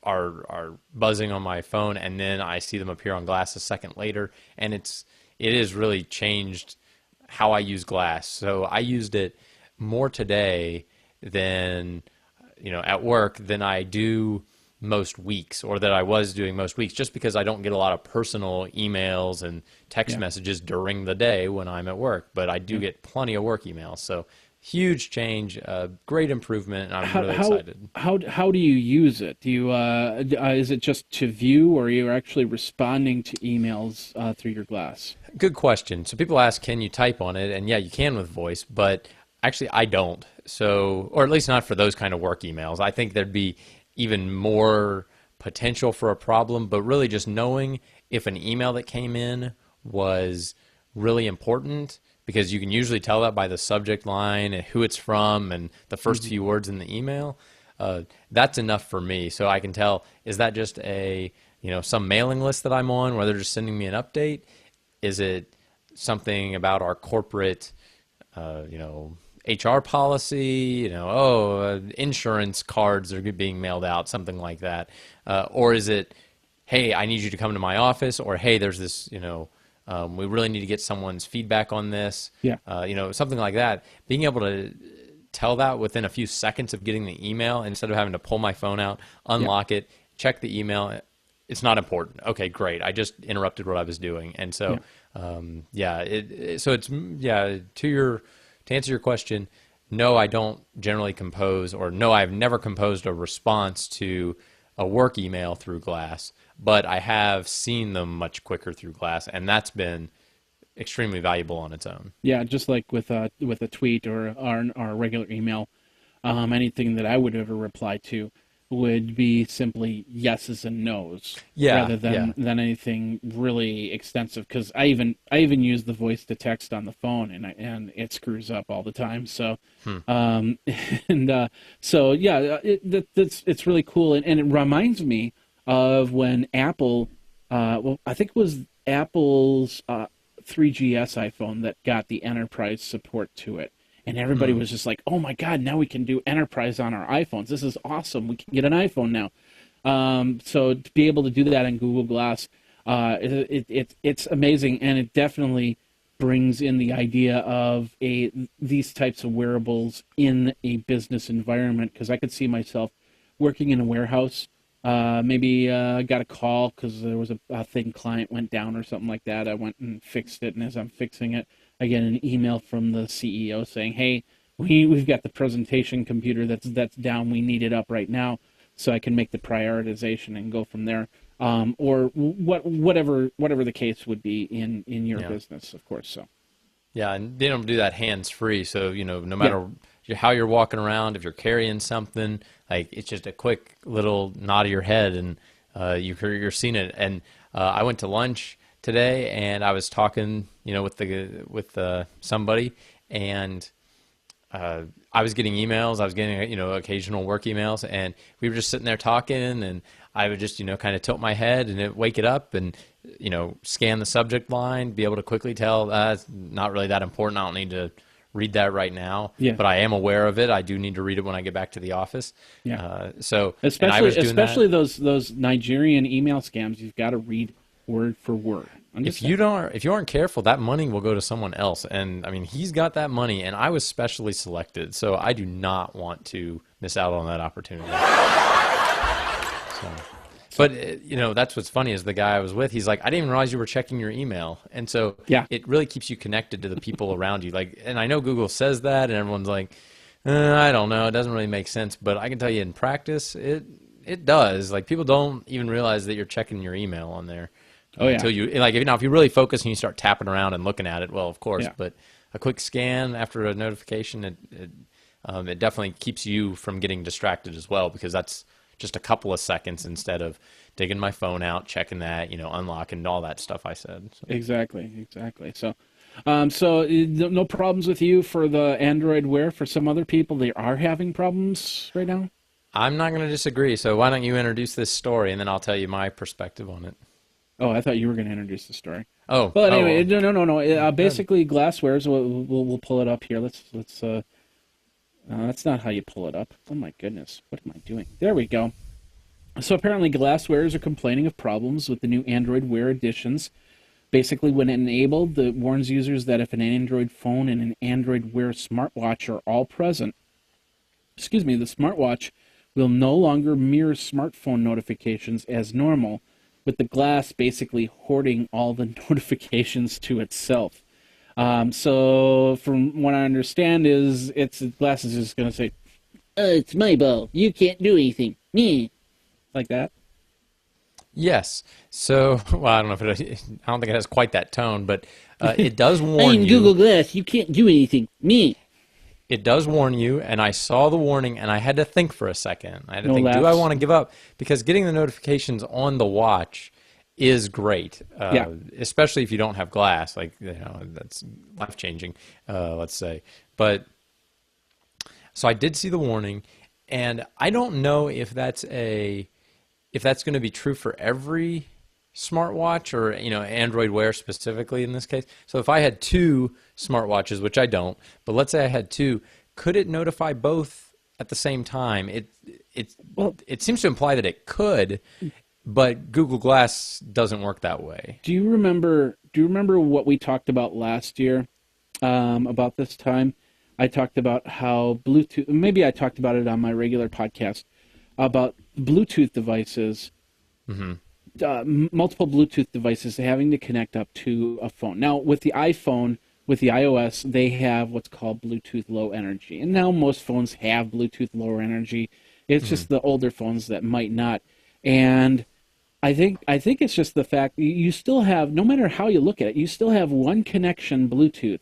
are buzzing on my phone, and then I see them appear on Glass a second later, and it has really changed how I use Glass. So I used it more today than at work than I do most weeks, or that I was doing most weeks, just because I don't get a lot of personal emails and text messages during the day when I'm at work, but I do get plenty of work emails. So huge change, great improvement, and I'm really excited. How do you use it? Do you is it just to view, or are you actually responding to emails through your Glass? Good question. So people ask, can you type on it? And yeah, you can with voice, but actually I don't. So, or at least not for those kind of work emails. I think there'd be even more potential for a problem, but really just knowing if an email that came in was really important, because you can usually tell that by the subject line and who it's from and the first few words in the email. That's enough for me. So I can tell, is that just some mailing list that I'm on where they're just sending me an update? Is it something about our corporate, HR policy, insurance cards are being mailed out, something like that? Or is it, hey, I need you to come to my office, or hey, there's this, we really need to get someone's feedback on this, something like that. Being able to tell that within a few seconds of getting the email instead of having to pull my phone out, unlock it, check the email. It's not important. Okay, great. I just interrupted what I was doing. And so, to answer your question, no, I don't generally compose, or no, I've never composed a response to a work email through Glass, but I have seen them much quicker through Glass, and that's been extremely valuable on its own. Yeah, just like with a tweet or our regular email, anything that I would ever reply to, would be simply yeses and nos Yeah, rather yeah. than anything really extensive. Because I even use the voice to text on the phone, and it screws up all the time. So, Hmm. um, and so yeah, it's really cool, and it reminds me of when Apple, well, I think it was Apple's 3GS iPhone that got the enterprise support to it. And everybody Hmm. was just like, "Oh my God! Now we can do enterprise on our iPhones. This is awesome. We can get an iPhone now." So to be able to do that in Google Glass, it's amazing, and it definitely brings in the idea of these types of wearables in a business environment. Because I could see myself working in a warehouse. Maybe got a call because there was a thing client went down or something like that. I went and fixed it, and as I'm fixing it, I get an email from the CEO saying, "Hey, we've got the presentation computer that's down. We need it up right now, so I can make the prioritization and go from there." Or whatever the case would be in your Yeah. business, of course. So Yeah, and they don't do that hands free. So, no yeah, matter how you're walking around, if you're carrying something, like it's just a quick little nod of your head, and you're seeing it. And I went to lunch today, and I was talking, with somebody, and I was getting emails. I was getting, occasional work emails, and we were just sitting there talking, and I would just, kind of tilt my head and wake it up and, scan the subject line, be able to quickly tell it's not really that important. I don't need to read that right now, yeah, but I am aware of it. I do need to read it when I get back to the office. yeah. And I Especially was doing that. especially those Nigerian email scams. You've got to read word for word. I'm just saying. If you aren't careful, that money will go to someone else. And I mean, he's got that money, and I was specially selected, so I do not want to miss out on that opportunity. So, but that's what's funny is the guy I was with. He's like, I didn't even realize you were checking your email, and so Yeah, it really keeps you connected to the people around you. Like, and I know Google says that, and everyone's like, I don't know, it doesn't really make sense. But I can tell you, in practice, it does. Like, people don't even realize that you're checking your email on there oh yeah, until you like. If you really focus and you start tapping around and looking at it, well, of course. yeah. But a quick scan after a notification, it definitely keeps you from getting distracted as well, because that's just a couple of seconds instead of digging my phone out, checking that, unlocking all that stuff I said. So. Exactly. So, no problems with you for the Android Wear. For some other people, they are having problems right now. I'm not going to disagree. So why don't you introduce this story, and then I'll tell you my perspective on it. Oh, I thought you were going to introduce the story. Oh, Well, oh, anyway, well, no. go ahead. Basically, glasswares. We'll pull it up here. That's not how you pull it up. Oh my goodness, what am I doing? There we go. So apparently, glasswares are complaining of problems with the new Android Wear editions. Basically, when enabled, it warns users that if an Android phone and an Android Wear smartwatch are all present, the smartwatch will no longer mirror smartphone notifications as normal, with the glass basically hoarding all the notifications to itself. So, from what I understand, glass is just going to say, "It's my ball. You can't do anything." Meh. Like that. Yes. So, well, I don't know if I don't think it has quite that tone, but it does warn I'm Google you. Glass. You can't do anything. Meh. It does warn you, and I saw the warning, and I had to think for a second. I had to No think, do I laughs. want to give up? Because getting the notifications on the watch is great, Yeah. especially if you don't have glass. Like, that's life changing, let's say. But so I did see the warning, and I don't know if that's going to be true for every smartwatch or Android Wear specifically in this case. So if I had two smartwatches, which I don't, but let's say I had two, could it notify both at the same time? It Well, it seems to imply that it could, but Google Glass doesn't work that way. do you remember? Do you remember what we talked about last year? About this time, I talked about how Bluetooth. Maybe I talked about it on my regular podcast about Bluetooth devices. Hmm. Multiple Bluetooth devices having to connect up to a phone. Now, with the iPhone, with the iOS, they have what's called Bluetooth Low Energy. And now most phones have Bluetooth Low Energy. It's Hmm. just the older phones that might not. And I think it's just the fact you still have, no matter how you look at it, you still have one connection Bluetooth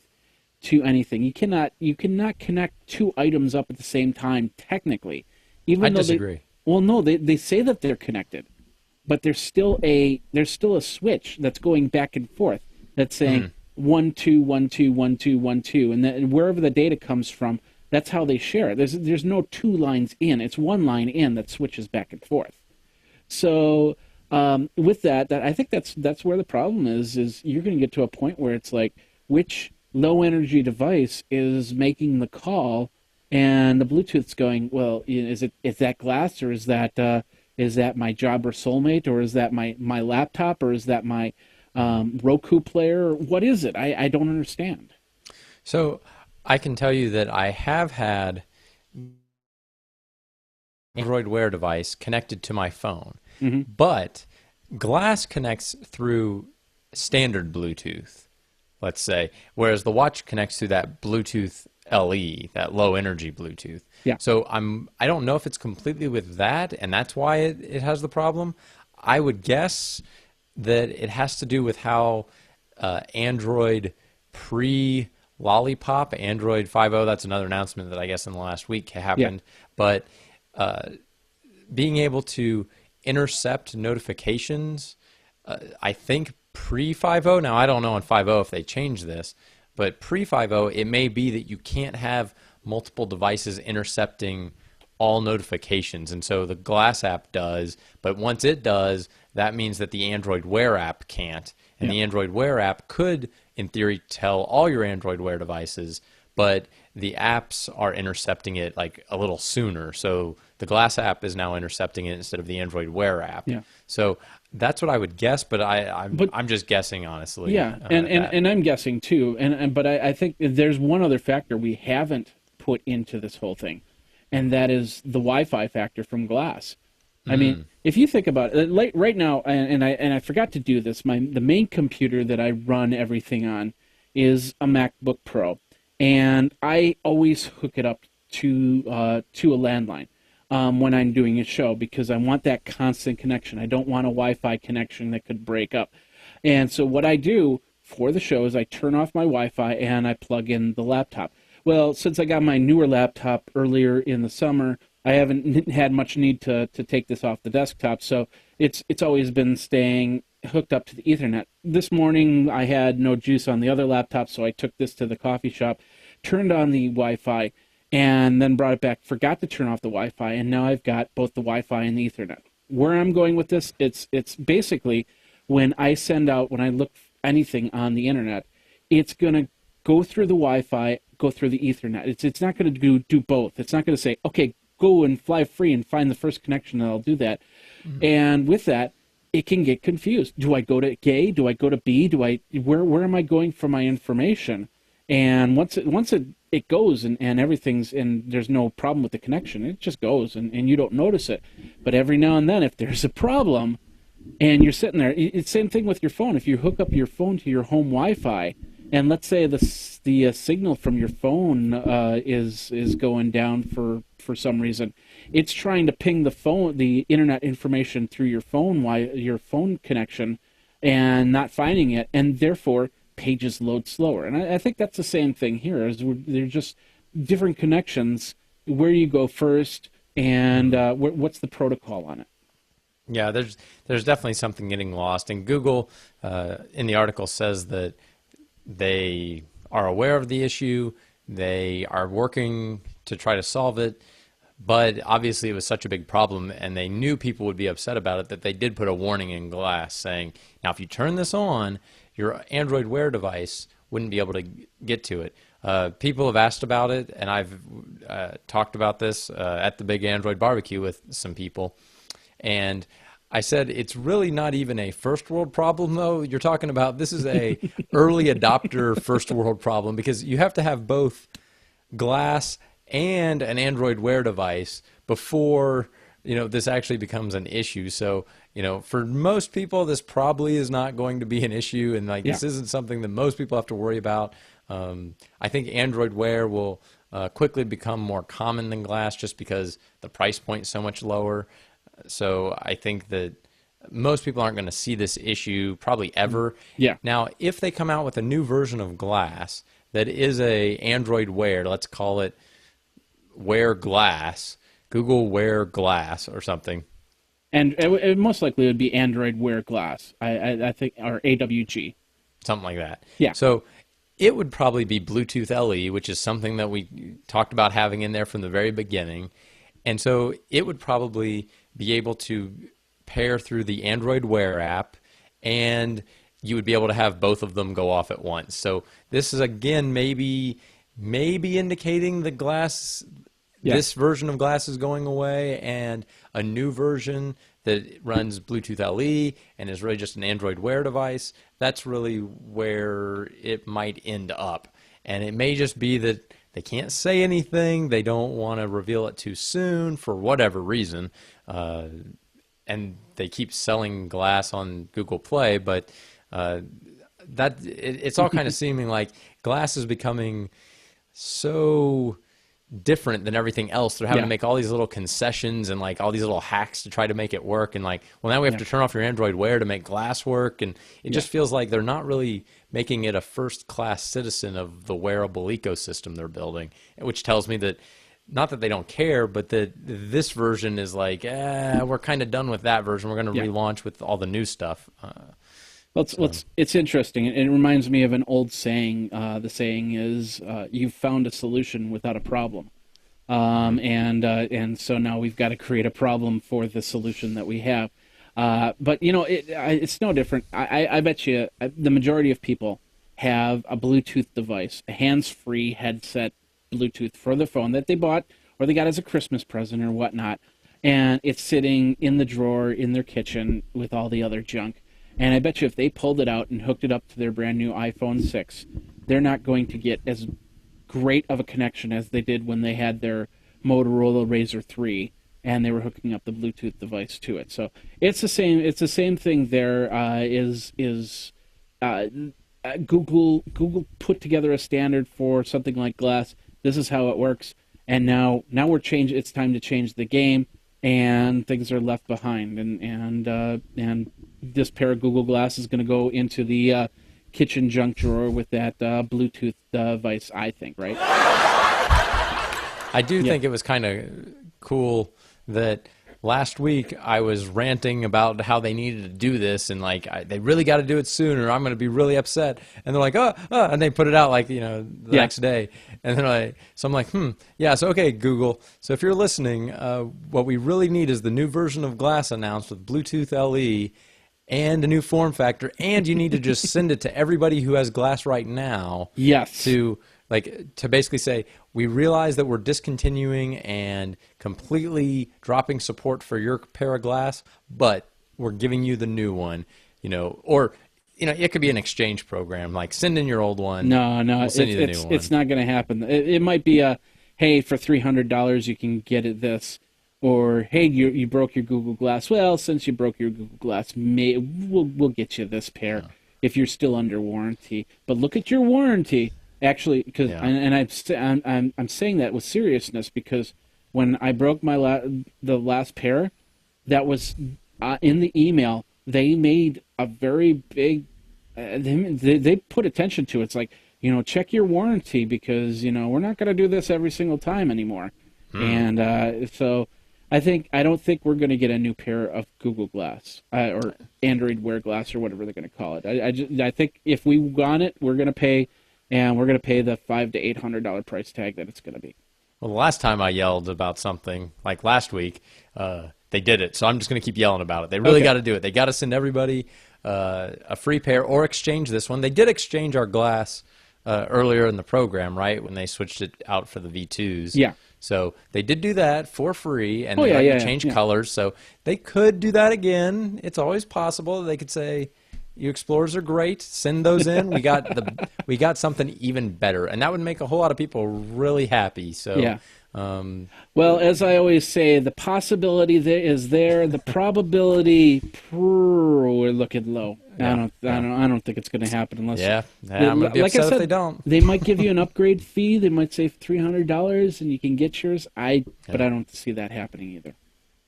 to anything. You cannot connect two items up at the same time technically. I Even though they disagree. Well, no, they say that they're connected, but there's still a switch that's going back and forth that's saying 1 2 1 2 1 2 1 2, and then wherever the data comes from, that's how they share it. There's no two lines in; it's one line in that switches back and forth. So with that I think that's where the problem is you're going to get to a point where it's like which low energy device is making the call, and the Bluetooth's going, well, is that glass, or is that my Jabra Soulmate, or is that my laptop, or is that my Roku player? What is it? I don't understand. So I can tell you that I have had Android Wear device connected to my phone, but glass connects through standard Bluetooth, let's say, whereas the watch connects to that Bluetooth LE, that low energy Bluetooth. Yeah. So I don't know if it's completely with that, and that's why it has the problem. I would guess that it has to do with how Android pre-Lollipop, Android 5.0, that's another announcement that I guess in the last week happened, but being able to intercept notifications, I think pre-5.0, now I don't know on 5.0 if they changed this, but pre-5.0, it may be that you can't have multiple devices intercepting all notifications, and so the Glass app does, but once it does, that means that the Android Wear app can't, and the Android Wear app could, in theory, tell all your Android Wear devices, but the apps are intercepting it like a little sooner, so the Glass app is now intercepting it instead of the Android Wear app. Yeah. So that's what I would guess, but I'm just guessing, honestly. Yeah, and I'm guessing too, but I think there's one other factor we haven't put into this whole thing, and that is the Wi-Fi factor from Glass. I mean, if you think about it, like right now, and I forgot to do this. The main computer that I run everything on is a MacBook Pro, and I always hook it up to a landline when I'm doing a show because I want that constant connection. I don't want a Wi-Fi connection that could break up. And so what I do for the show is I turn off my Wi-Fi and I plug in the laptop. Well, since I got my newer laptop earlier in the summer, I haven't had much need to take this off the desktop, so it's always been staying hooked up to the Ethernet. This morning I had no juice on the other laptop, so I took this to the coffee shop, turned on the Wi-Fi, and then brought it back, forgot to turn off the Wi-Fi, and now I've got both the Wi-Fi and the Ethernet. Where I'm going with this, it's basically when I look anything on the internet, it's going to go through the Wi-Fi, go through the Ethernet. It's not going to do both. It's not going to say, okay, go and fly free and find the first connection, and I'll do that. And with that, it can get confused. Do I go to A? Do I go to B? Where am I going for my information? And once it goes and everything's, and there's no problem with the connection, it just goes and you don't notice it. But every now and then, if there's a problem and you're sitting there, it's the same thing with your phone. If you hook up your phone to your home Wi-Fi, and let's say the signal from your phone is going down for some reason, it's trying to ping the internet information through your phone connection, and not finding it, and therefore pages load slower. And I think that's the same thing here. They're just different connections. Where you go first, and what's the protocol on it? Yeah, there's definitely something getting lost. And Google, in the article, says that they are aware of the issue. They are working to try to solve it. But obviously it was such a big problem, and they knew people would be upset about it, that they did put a warning in Glass saying, now if you turn this on, your Android Wear device wouldn't be able to get to it. People have asked about it, and I've talked about this at the Big Android Barbecue with some people. And I said, it's really not even a first world problem, though. You're talking about, this is a early adopter first world problem, because you have to have both Glass and an Android Wear device before this actually becomes an issue. So for most people, this probably is not going to be an issue, and this isn't something that most people have to worry about. I think Android Wear will quickly become more common than Glass, just because the price point is so much lower. So I think that most people aren't going to see this issue probably ever. Yeah. Now, if they come out with a new version of Glass that is a Android Wear, let's call it Wear Glass, Google Wear Glass or something. And it most likely would be Android Wear Glass, I think, or AWG. Something like that. Yeah. So it would probably be Bluetooth LE, which is something that we talked about having in there from the very beginning. And so it would probably be able to pair through the Android Wear app, and you would be able to have both of them go off at once. So this is, again, maybe indicating the glass, this version of glass is going away, and a new version that runs Bluetooth LE and is really just an Android Wear device. That's really where it might end up. And it may just be that they can't say anything, they don't want to reveal it too soon for whatever reason, and they keep selling glass on Google Play, but it's all kind of seeming like glass is becoming so different than everything else. They're having to make all these little concessions and like all these little hacks to try to make it work, and like, well, now we have to turn off your Android Wear to make glass work, and it just feels like they're not really making it a first-class citizen of the wearable ecosystem they're building, which tells me that not that they don't care, but that this version is like, we're kind of done with that version. We're going to relaunch with all the new stuff. Well, it's interesting. It reminds me of an old saying. The saying is, "You've found a solution without a problem," and so now we've got to create a problem for the solution that we have. But you know, it's no different. I bet you the majority of people have a Bluetooth device, a hands-free headset Bluetooth for the phone that they bought or they got as a Christmas present or whatnot, and it's sitting in the drawer in their kitchen with all the other junk. And I bet you if they pulled it out and hooked it up to their brand new iPhone 6, they're not going to get as great of a connection as they did when they had their Motorola Razr 3 and they were hooking up the Bluetooth device to it. So it's the same. It's the same thing. There Google put together a standard for something like glass. This is how it works, and now it's time to change the game, and things are left behind, and this pair of Google Glass is going to go into the kitchen junk drawer with that Bluetooth device, I think, right? I do think it was kind of cool that last week I was ranting about how they needed to do this, and like they really got to do it soon or I'm going to be really upset. And they're like, and they put it out like, the next day. And they're like, so I'm like, so okay, Google. So if you're listening, what we really need is the new version of Glass announced with Bluetooth LE and a new form factor, and you need to just send it to everybody who has Glass right now. Yes. To basically say, we realize that we're discontinuing and completely dropping support for your pair of Glass, but we're giving you the new one, or it could be an exchange program, like send in your old one. No, we'll send you the new one. It's not going to happen. It might be hey, for $300 you can get this. Or, hey, you broke your Google Glass. Well, since you broke your Google Glass, we'll get you this pair if you're still under warranty. But look at your warranty, actually, because I'm saying that with seriousness, because when I broke the last pair, that was in the email. They made a very big. They put attention to it. It's like, check your warranty, because we're not going to do this every single time anymore, and so. I don't think we're going to get a new pair of Google Glass or Android Wear Glass or whatever they're going to call it. I think if we want it, we're going to pay, and we're going to pay the $500 to $800 price tag that it's going to be. Well, the last time I yelled about something, like last week, they did it. So I'm just going to keep yelling about it. They really got to do it. They got to send everybody a free pair or exchange this one. They did exchange our Glass earlier in the program, right, when they switched it out for the V2s. Yeah. So they did do that for free, and they let you change colors. So they could do that again. It's always possible. They could say, "You Explorers are great. Send those in. We got something even better," and that would make a whole lot of people really happy. So well, as I always say, the possibility is there. The probability, we're looking low. I don't think it's going to happen unless. I'm going to be upset if they don't. They might give you an upgrade fee. They might say $300 and you can get yours. But I don't see that happening either.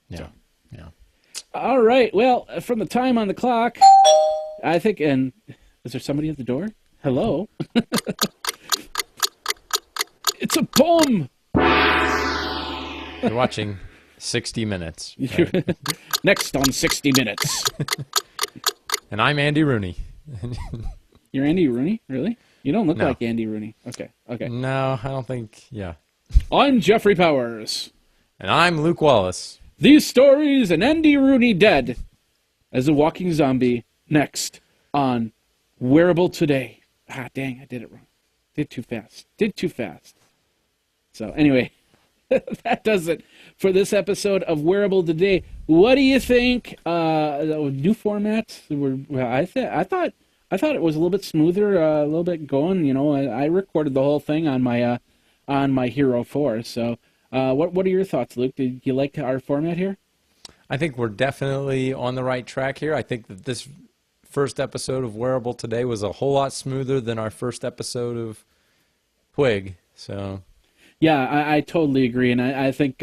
Yeah. All right. Well, from the time on the clock, I think. And is there somebody at the door? Hello. It's a poem. You're watching 60 Minutes. Right? Next on 60 Minutes. And I'm Andy Rooney. You're Andy Rooney? Really? You don't look like Andy Rooney. Okay. No, I don't think, yeah. I'm Jeffrey Powers. And I'm Luke Wallace. These stories and Andy Rooney dead as a walking zombie next on Wearable Today. Ah, dang, I did it wrong. Did too fast. So anyway, that does it for this episode of Wearable Today. What do you think? New format? I thought it was a little bit smoother, a little bit going. You know, I recorded the whole thing on my Hero 4. So, what are your thoughts, Luke? Did you like our format here? I think we're definitely on the right track here. I think that this first episode of Wearable Today was a whole lot smoother than our first episode of Twig. So. Yeah, I totally agree, and I think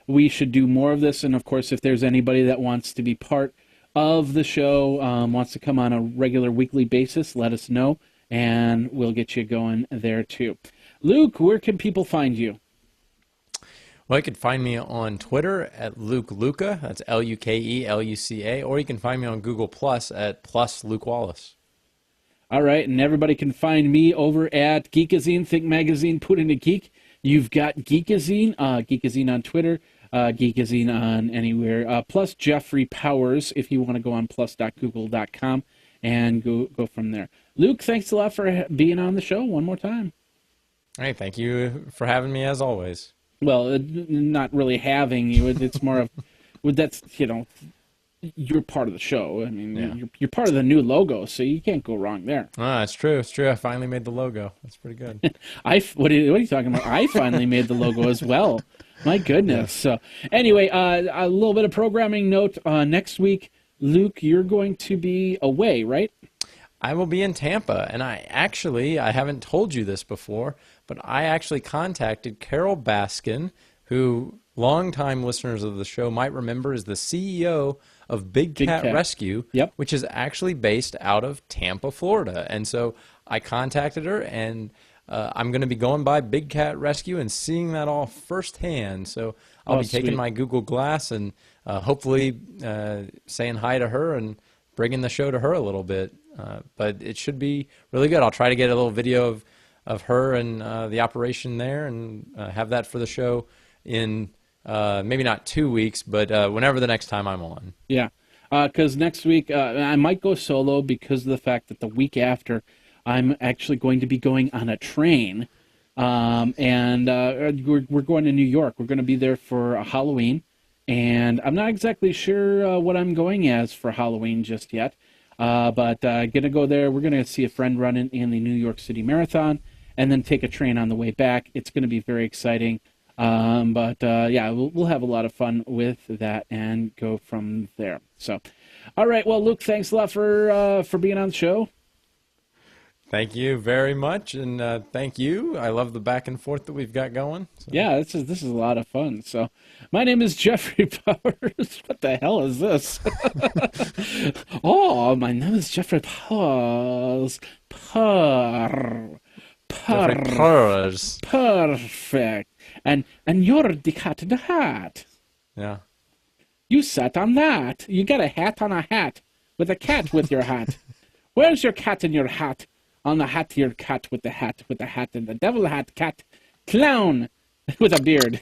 we should do more of this. And of course, if there's anybody that wants to be part of the show, wants to come on a regular weekly basis, let us know, and we'll get you going there too. Luke, where can people find you? Well, you can find me on Twitter at Luke Luca. That's LukeLuca, or you can find me on Google Plus at +Luke Wallace. All right, and everybody can find me over at Geekazine, Think Magazine, Put in a Geek. You've got Geekazine, Geekazine on Twitter, Geekazine on anywhere, plus Jeffrey Powers if you want to go on plus.google.com and go from there. Luke, thanks a lot for being on the show one more time. Hey, thank you for having me as always. Well, not really having you. It's more of, that's, you know, you're part of the show. I mean, you're part of the new logo, so you can't go wrong there. Ah, it's true. It's true. I finally made the logo. That's pretty good. What are you talking about? I finally made the logo as well. My goodness. Yeah. So anyway, a little bit of programming note. Next week, Luke, you're going to be away, right? I will be in Tampa, and I haven't told you this before, but I actually contacted Carol Baskin, who longtime listeners of the show might remember is the CEO of Big Cat Rescue, which is actually based out of Tampa, Florida. And so I contacted her, and I'm going to be going by Big Cat Rescue and seeing that all firsthand. So I'll be taking my Google Glass and hopefully saying hi to her and bringing the show to her a little bit. But it should be really good. I'll try to get a little video of her and the operation there and have that for the show in maybe not 2 weeks, but whenever the next time I'm on. Yeah, because next week I might go solo because of the fact that the week after I'm actually going to be going on a train, and we're going to New York. We're going to be there for Halloween, and I'm not exactly sure what I'm going as for Halloween just yet, but going to go there. We're going to see a friend running in the New York City Marathon, and then take a train on the way back. It's going to be very exciting. But we'll have a lot of fun with that and go from there. So, all right. Well, Luke, thanks a lot for being on the show. Thank you very much, and thank you. I love the back and forth that we've got going. So. Yeah, this is a lot of fun. So, my name is Jeffrey Powers. What the hell is this? Oh, my name is Jeffrey Powers. Perfect. And you're the cat in the hat. Yeah. You sat on that. You got a hat on a hat with a cat with your hat. Where's your cat in your hat? On the hat, your cat with the hat and the devil hat cat clown with a beard.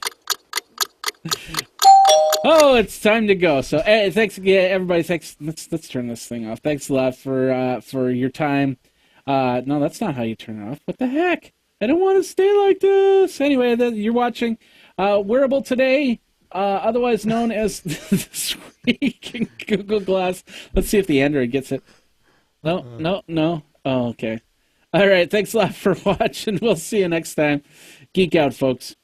Oh, it's time to go. So, thanks again, everybody. Thanks. Let's turn this thing off. Thanks a lot for your time. No, that's not how you turn it off. What the heck? I don't want to stay like this. Anyway, you're watching Wearable Today, otherwise known as the Squeaking Google Glass. Let's see if the Android gets it. No. Oh, okay. All right. Thanks a lot for watching. We'll see you next time. Geek out, folks.